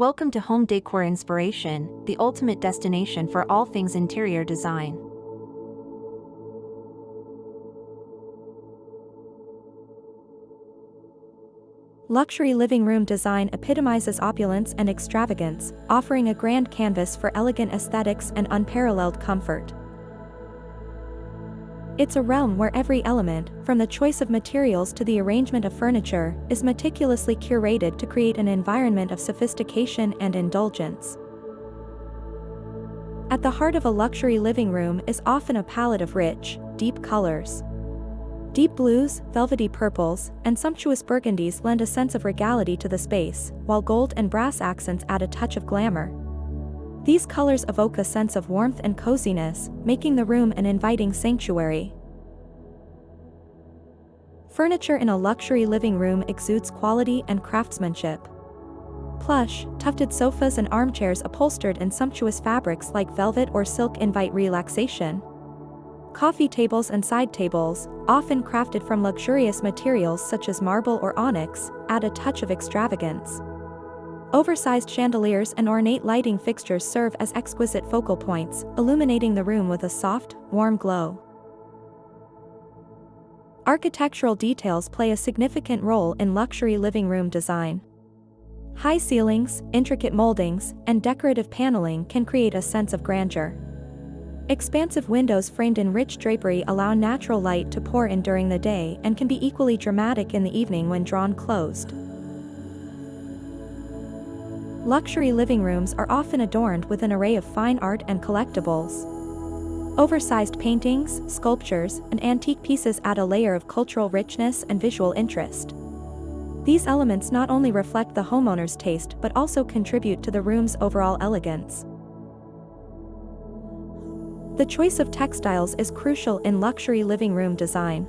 Welcome to Home Decor Inspiration, the ultimate destination for all things interior design. Luxury living room design epitomizes opulence and extravagance, offering a grand canvas for elegant aesthetics and unparalleled comfort. It's a realm where every element, from the choice of materials to the arrangement of furniture, is meticulously curated to create an environment of sophistication and indulgence. At the heart of a luxury living room is often a palette of rich, deep colors. Deep blues, velvety purples, and sumptuous burgundies lend a sense of regality to the space, while gold and brass accents add a touch of glamour. These colors evoke a sense of warmth and coziness, making the room an inviting sanctuary. Furniture in a luxury living room exudes quality and craftsmanship. Plush, tufted sofas and armchairs upholstered in sumptuous fabrics like velvet or silk invite relaxation. Coffee tables and side tables, often crafted from luxurious materials such as marble or onyx, add a touch of extravagance. Oversized chandeliers and ornate lighting fixtures serve as exquisite focal points, illuminating the room with a soft, warm glow. Architectural details play a significant role in luxury living room design. High ceilings, intricate moldings, and decorative paneling can create a sense of grandeur. Expansive windows framed in rich drapery allow natural light to pour in during the day and can be equally dramatic in the evening when drawn closed. Luxury living rooms are often adorned with an array of fine art and collectibles. Oversized paintings, sculptures, and antique pieces add a layer of cultural richness and visual interest. These elements not only reflect the homeowner's taste but also contribute to the room's overall elegance. The choice of textiles is crucial in luxury living room design.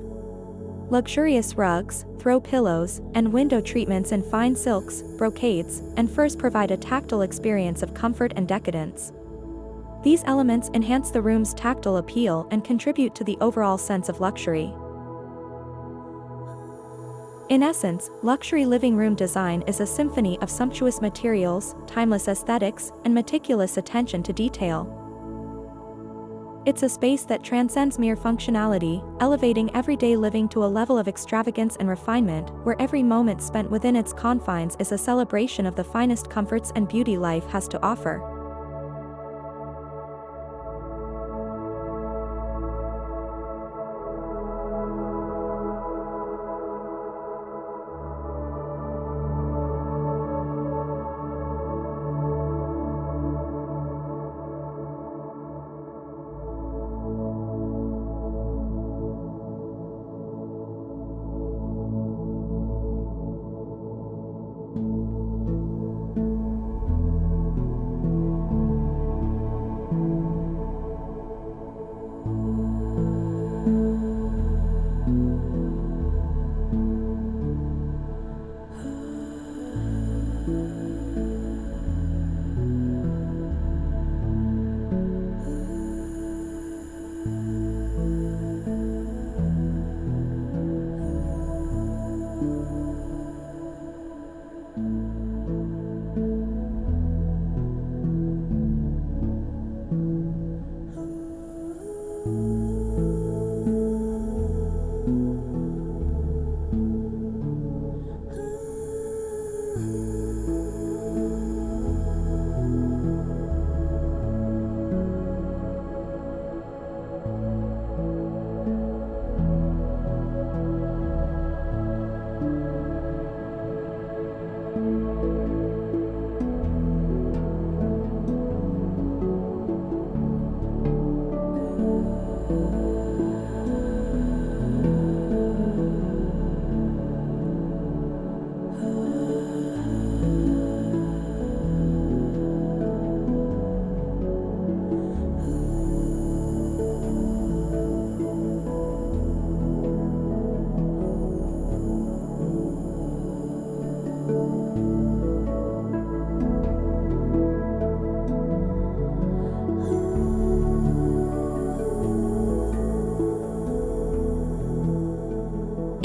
Luxurious rugs, throw pillows, and window treatments in fine silks, brocades, and furs provide a tactile experience of comfort and decadence. These elements enhance the room's tactile appeal and contribute to the overall sense of luxury. In essence, luxury living room design is a symphony of sumptuous materials, timeless aesthetics, and meticulous attention to detail. It's a space that transcends mere functionality, elevating everyday living to a level of extravagance and refinement, where every moment spent within its confines is a celebration of the finest comforts and beauty life has to offer.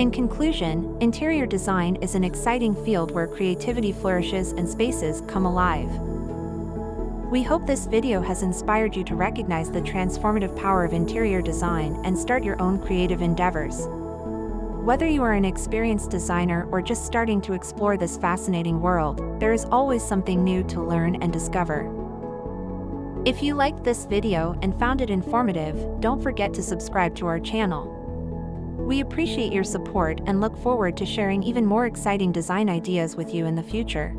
In conclusion, interior design is an exciting field where creativity flourishes and spaces come alive. We hope this video has inspired you to recognize the transformative power of interior design and start your own creative endeavors. Whether you are an experienced designer or just starting to explore this fascinating world, there is always something new to learn and discover. If you liked this video and found it informative, don't forget to subscribe to our channel. We appreciate your support and look forward to sharing even more exciting design ideas with you in the future.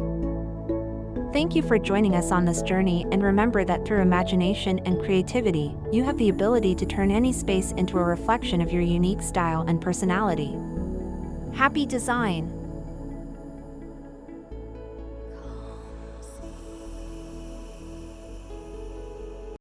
Thank you for joining us on this journey, and remember that through imagination and creativity, you have the ability to turn any space into a reflection of your unique style and personality. Happy design!